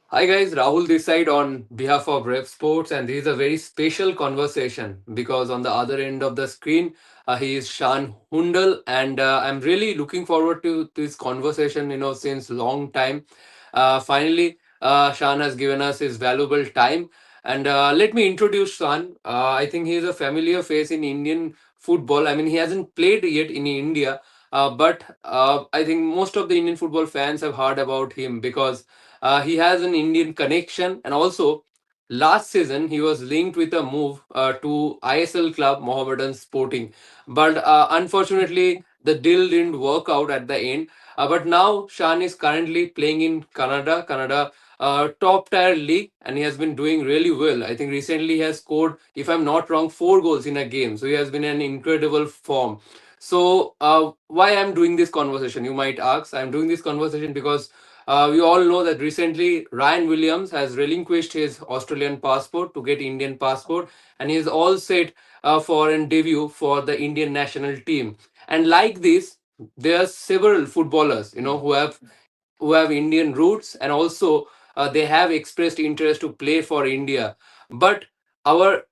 Hi guys, Rahul this side on behalf of Revsportz, and this is a very special conversation because on the other end of the screen, he is Shaan Hundal, and I'm really looking forward to this conversation. Since long time, finally, Shaan has given us his valuable time, and let me introduce Shaan. I think he is a familiar face in Indian football. I mean, he hasn't played yet in India, but I think most of the Indian football fans have heard about him because he has an Indian connection, and also last season he was linked with a move to ISL club Mohammedan Sporting, but unfortunately the deal didn't work out at the end. But now Shan is currently playing in Canada. Top tier league, and he has been doing really well. I think recently he has scored, if I'm not wrong, 4 goals in a game. So he has been in an incredible form. So why I'm doing this conversation, you might ask. I'm doing this conversation because we all know that recently Ryan Williams has relinquished his Australian passport to get Indian passport, and he is all set for a debut for the Indian national team. And like this, there are several footballers, who have Indian roots, and also they have expressed interest to play for India. But our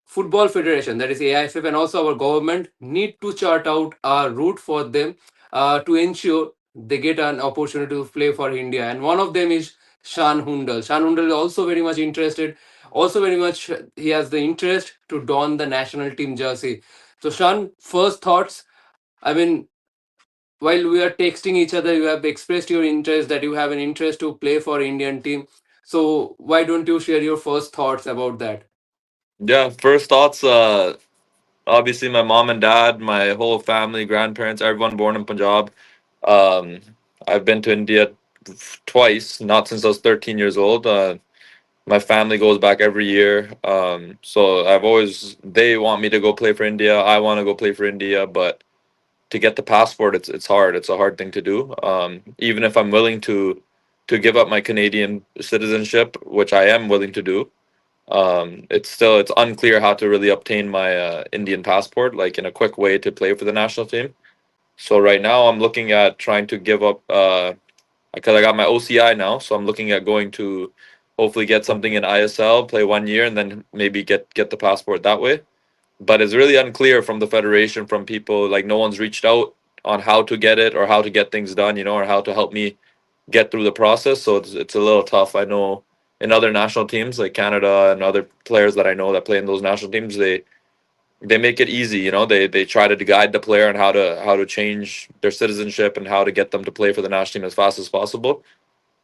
football federation, that is AIFF, and also our government need to chart out a route for them to ensure they get an opportunity to play for India. And one of them is Shan Hundal. Shan Hundal is also very much interested. Also, very much he has the interest to don the national team jersey. So, Shan, first thoughts. I mean, while we are texting each other, you have expressed your interest that you have an interest to play for Indian team. So, why don't you share your first thoughts about that? Yeah, first thoughts. Obviously, my mom and dad, my whole family, grandparents, everyone born in Punjab. Um, I've been to India twice, not since I was 13 years old. My family goes back every year. So they want me to go play for India. I want to go play for India, but to get the passport, it's hard. It's a hard thing to do. Even if I'm willing to give up my Canadian citizenship, which I am willing to do, it's unclear how to really obtain my Indian passport, like in a quick way to play for the national team. So right now I'm looking at trying to give up because I got my OCI now, so I'm looking at going to hopefully get something in ISL, play 1 year, and then maybe get the passport that way. But it's really unclear from the federation, from people, like no one's reached out on how to get it or how to get things done, or how to help me get through the process. So it's a little tough. I know in other national teams like Canada and other players that I know that play in those national teams, they make it easy. They try to guide the player on how to change their citizenship and how to get them to play for the national team as fast as possible.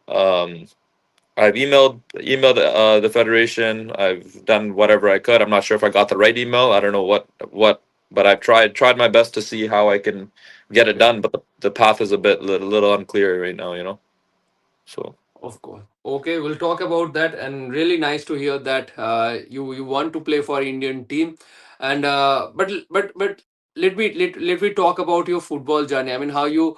Um, I've emailed the federation. I've done whatever I could. I'm not sure if I got the right email. I don't know what, but I've tried my best to see how I can get it Okay. done. But the path is a little unclear right now. So Of course. Okay, we'll talk about that, and really nice to hear that you want to play for Indian team, and but let me talk about your football journey. I mean, how you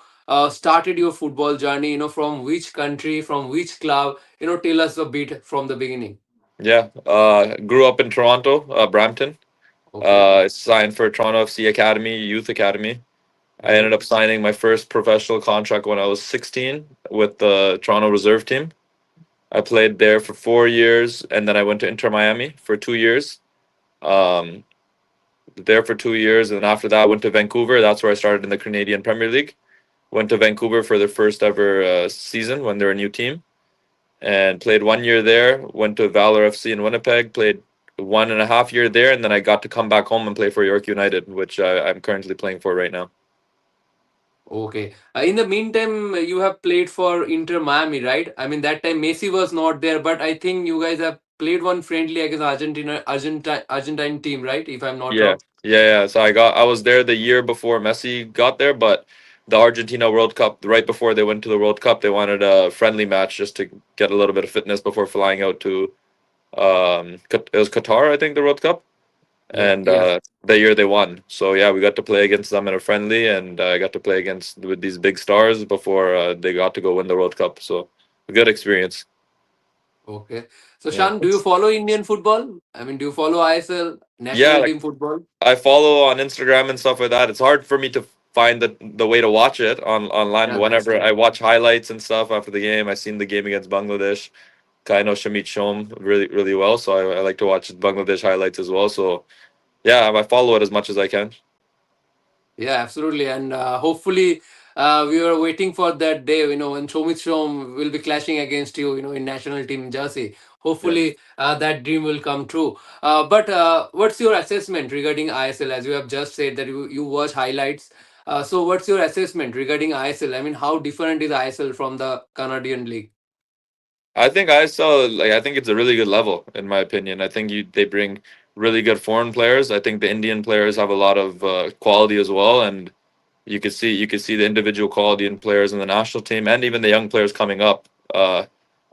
started your football journey. From which country, from which club. Tell us a bit from the beginning. yeah, grew up in Toronto, Brampton. Okay. Signed for Toronto FC Academy, Youth Academy. I ended Okay. up signing my first professional contract when I was 16 with the Toronto reserve team. I played there for 4 years, and then I went to Inter Miami for 2 years. Um, there for 2 years, and after that, I went to Vancouver. That's where I started in the Canadian Premier League. Went to Vancouver for their first ever season when they're a new team, and played 1 year there. Went to Valor FC in Winnipeg, played 1.5 year there, and then I got to come back home and play for York United, which I'm currently playing for right now. Okay. In the meantime, you have played for Inter Miami, right? I mean, that time Messi was not there, but I think you guys have played one friendly against Argentine team, right? If I'm not Yeah, wrong. yeah. So I was there the year before Messi got there, but the Argentina World Cup, right before they went to the World Cup, they wanted a friendly match just to get a little bit of fitness before flying out to it was Qatar, I think, the World Cup, Yeah. and Yes. the year they won. So yeah, we got to play against them in a friendly, and I got to play against with these big stars before they got to go win the World Cup. So a good experience. Okay. So, Yeah. Shan, do you follow Indian football? I mean, do you follow ISL, Yeah, national like team football? I follow on Instagram and stuff like that. It's hard for me to find the way to watch it online. Yeah, that's Whenever true. I watch highlights and stuff after the game, I seen the game against Bangladesh. I know Shamit Shom really well, so I like to watch Bangladesh highlights as well. So yeah, I follow it as much as I can. Yeah, absolutely. And hopefully, we are waiting for that day, when Shomit Shom will be clashing against you, in national team jersey. Yeah. Hopefully, that dream will come true. But what's your assessment regarding ISL? As you have just said that you watch highlights. So, what's your assessment regarding ISL? I mean, how different is ISL from the Canadian league? I think I saw like I think it's a really good level in my opinion. I think they bring really good foreign players. I think the Indian players have a lot of quality as well, and you could see the individual quality in players in the national team and even the young players coming up.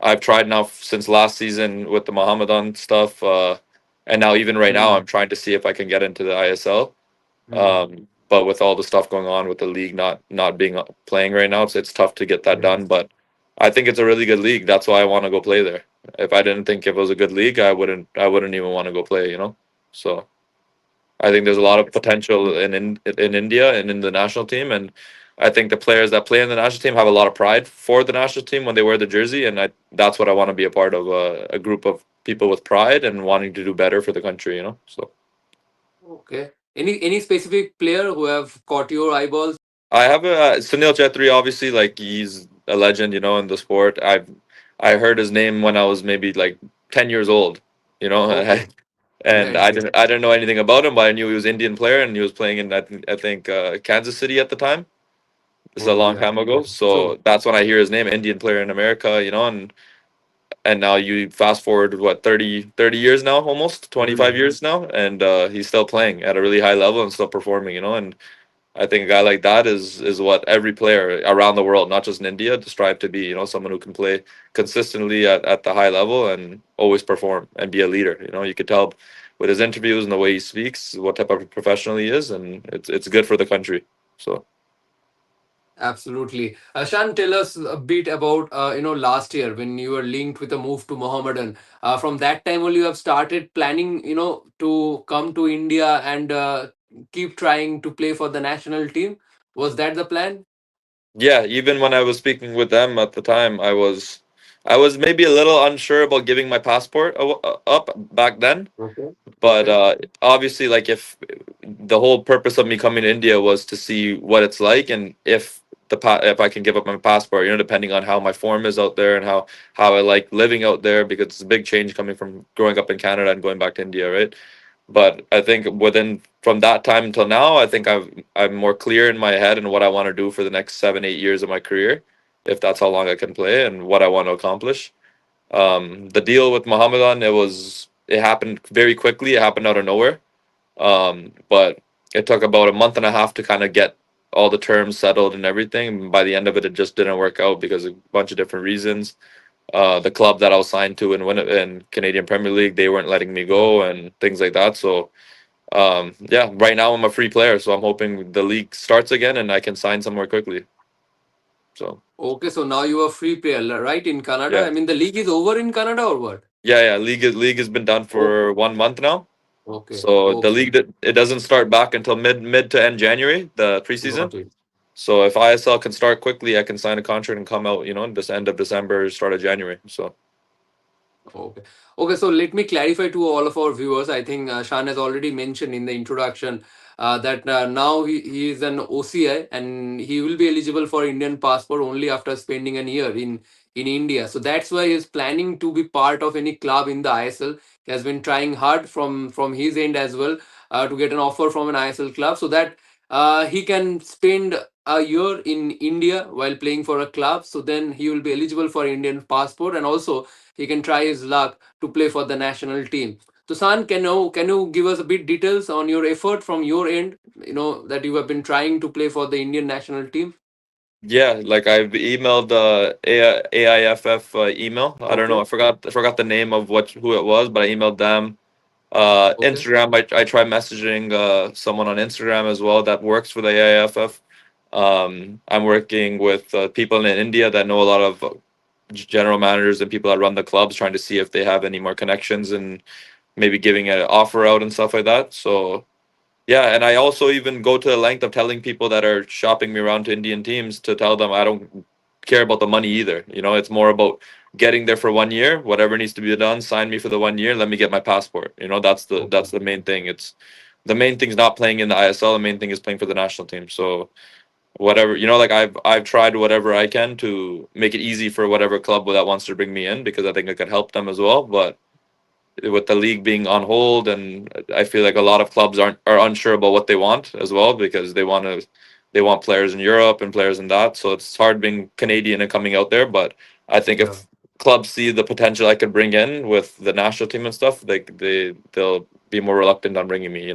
I've tried now since last season with the Mohammedan stuff, and now even right now I'm Mm, trying to see if I can get into the ISL. mm, But with all the stuff going on with the league not being playing right now, it's tough to get that done. yes. But I think it's a really good league. That's why I want to go play there. If I didn't think it was a good league, I wouldn't even want to go play. So I think there's a lot of potential in India and in the national team, and I think the players that play in the national team have a lot of pride for the national team when they wear the jersey, and that's what I want to be a part of, a group of people with pride and wanting to do better for the country. So. Okay. Any specific player who have caught your eyeballs? I have a Sunil Chetri. Obviously, like he's a legend, in the sport. I heard his name when I was maybe like 10 years old, you know, Okay. and Very good. I didn't know anything about him, but I knew he was Indian player and he was playing in I think Kansas City at the time. This is a Oh, long yeah. time ago, So, so that's when I hear his name, Indian player in America, and now you fast forward what 30 years now, almost 25 mm, years now, and he's still playing at a really high level and still performing, and I think a guy like that is what every player around the world, not just in India, to strive to be. Someone who can play consistently at the high level and always perform and be a leader. You could tell with his interviews and the way he speaks what type of professional he is, and it's good for the country. So absolutely. Shan, tell us a bit about last year when you were linked with a move to Mohammedan. From that time only, you have started planning, to come to India and keep trying to play for the national team. Was that the plan? yeah, even when I was speaking with them at the time, I was maybe a little unsure about giving my passport up back then. Okay. But Okay. obviously, like if the whole purpose of me coming to India was to see what it's like, and if I can give up my passport, depending on how my form is out there and how I like living out there, because it's a big change coming from growing up in Canada and going back to India, right? But I think within from that time until now, I think I'm more clear in my head and what I want to do for the next 7 8 years of my career, if that's how long I can play and what I want to accomplish. The deal with Mohammedan, it happened very quickly. It happened out of nowhere. But it took about a month and a half to kind of get all the terms settled and everything. And by the end of it, it just didn't work out because of a bunch of different reasons. The club that I was signed to in Canadian Premier League, they weren't letting me go and things like that. So yeah, right now I'm a free player, so I'm hoping the league starts again and I can sign somewhere quickly. So Okay. So now you are free player, right, in Canada? yeah, I mean, the league is over in Canada or what? yeah. League has been done Okay. for 1 month now. Okay. So the Okay. league it doesn't start back until mid to end January, the preseason. Got it. So if ISL can start quickly, I can sign a contract and come out, in this end of December, start of January. So Okay. Okay, so let me clarify to all of our viewers. I think Shan has already mentioned in the introduction that now he is an OCI and he will be eligible for Indian passport only after spending an year in India. So that's why he is planning to be part of any club in the ISL. He has been trying hard from his end as well to get an offer from an ISL club so that he can spend a year in India while playing for a club. So then he will be eligible for Indian passport and also he can try his luck to play for the national team. So, San, can you give us a bit details on your effort from your end? That you have been trying to play for the Indian national team. yeah, like I've emailed AIFF email. I don't know. Okay. I forgot the name of who it was, but I emailed them. Okay. Instagram. I tried messaging someone on Instagram as well that works for the AIFF. I'm working with people in India that know a lot of general managers and people that run the clubs, trying to see if they have any more connections and maybe giving an offer out and stuff like that. So yeah, and I also even go to the length of telling people that are shopping me around to Indian teams to tell them I don't care about the money either. It's more about getting there for 1 year. Whatever needs to be done, sign me for the 1 year. Let me get my passport. Okay. That's the main thing. It's the main thing is not playing in the ISL. The main thing is playing for the national team. So whatever, like I've tried whatever I can to make it easy for whatever club that wants to bring me in, because I think I could help them as well. But with the league being on hold, and I feel like a lot of clubs are unsure about what they want as well, because they want players in Europe and players in that. So it's hard being Canadian and coming out there. But I think Yeah. if clubs see the potential I could bring in with the national team and stuff, they'll be more reluctant on bringing me.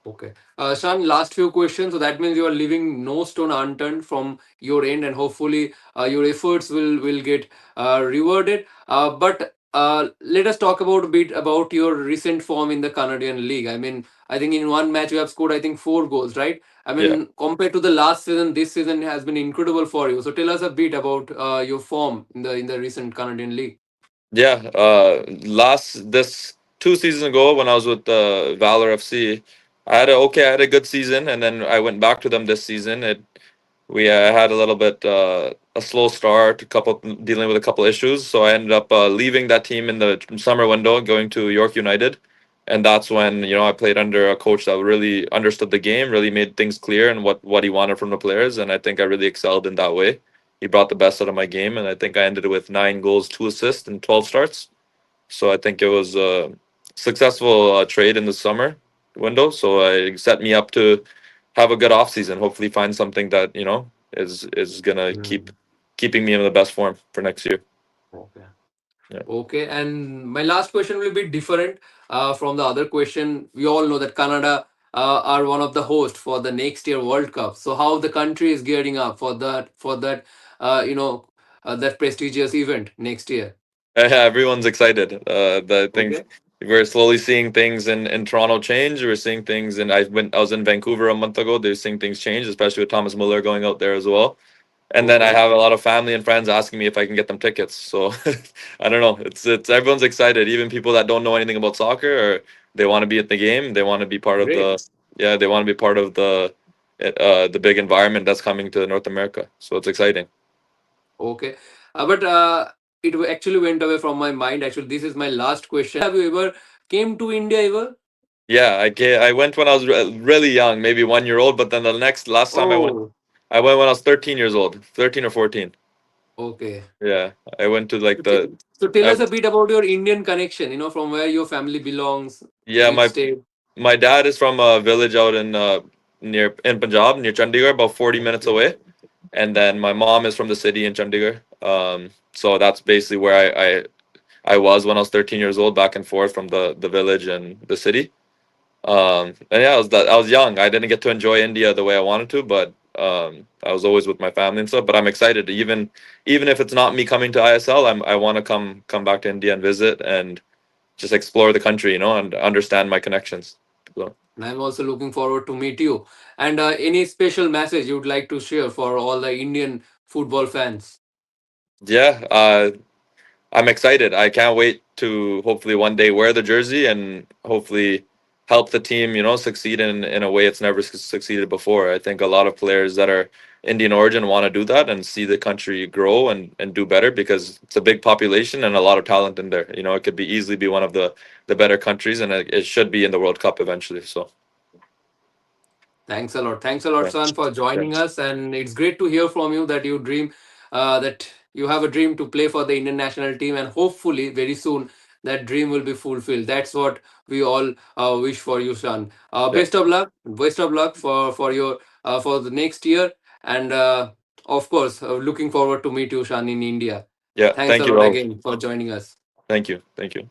Okay. Shan, last few questions. So that means you are leaving no stone unturned from your end, and hopefully your efforts will get rewarded. But let us talk about a bit about your recent form in the Canadian League. I mean, I think in one match you have scored, I think, 4 goals, right? I Yeah. mean, compared to the last season, this season has been incredible for you. So tell us a bit about your form in the recent Canadian League. Yeah, last this 2 seasons ago when I was with Valor FC, I had a good season, and then I went back to them this season. We had a little bit a slow start, a couple dealing with a couple issues, so I ended up leaving that team in the summer window, going to York United, and that's when I played under a coach that really understood the game, really made things clear and what he wanted from the players, and I think I really excelled in that way. He brought the best out of my game, and I think I ended with 9 goals, 2 assists, and 12 starts. So I think it was a successful trade in the summer window. So it set me up to have a good off season. Hopefully, find something that is gonna keeping me in the best form for next year. Okay. Yeah. Okay, and my last question will be different from the other question. We all know that Canada are one of the hosts for the next year World Cup. So how the country is gearing up for that that prestigious event next year? Yeah, everyone's excited. I think Okay. we're slowly seeing things in Toronto change. We're seeing things, and I was in Vancouver a month ago. They're seeing things change, especially with Thomas Muller going out there as well. And then I Okay. have a lot of family and friends asking me if I can get them tickets. So I don't know. It's everyone's excited. Even people that don't know anything about soccer, or they want to be at the game. They want to be part of Great. they want to be part of the big environment that's coming to North America. So it's exciting. Okay. It actually went away from my mind. Actually, this is my last question. Have you ever came to India ever? Yeah, I went when I was really young, maybe 1 year old. But then the last time Oh, I went when I was 13 years old, 13 or 14. okay. Yeah, I went to like So, so tell I, us a bit about your Indian connection, from where your family belongs, yeah, which state. my dad is from a village out in near in Punjab, near Chandigarh, about 40 minutes Okay. away. And then my mom is from the city in Chandigarh. So that's basically where I was when I was 13 years old, back and forth from the village and the city. And yeah, I was young. I didn't get to enjoy India the way I wanted to, but I was always with my family and stuff. But I'm excited, even if it's not me coming to ISL, I want to come back to India and visit and just explore the country, and understand my connections. So And I'm also looking forward to meet you. And any special message you would like to share for all the Indian football fans? yeah, I'm excited. I can't wait to hopefully one day wear the jersey and hopefully help the team, succeed in a way it's never succeeded before. I think a lot of players that are Indian origin want to do that and see the country grow and do better, because it's a big population and a lot of talent in there. It could be easily be one of the better countries, and it should be in the World Cup eventually. So Thanks a lot. Thanks a lot, yeah, San, for yeah, joining us. And it's great to hear from you that you have a dream to play for the Indian national team, and hopefully very soon that dream will be fulfilled. That's what we all wish for you, Shan. yeah, Best of luck. Best of luck for your for the next year, and of course, looking forward to meet you, Shan, in India. yeah. Thanks a Thank you lot all. again for joining us. Thank you. Thank you.